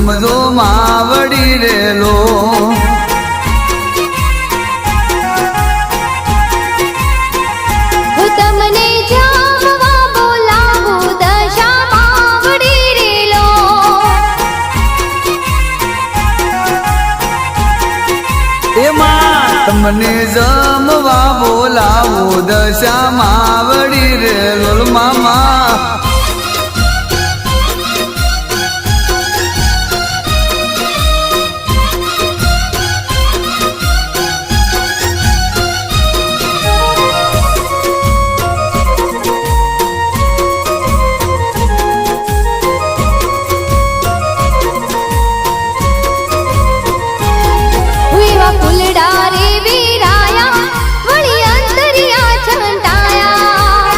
જમજો માવડી રેલો તમને જમવા બોલાવું દશા માવડી રેલો એમાં તમને જમવા બોલાવો દશા માવડી રેલો મામા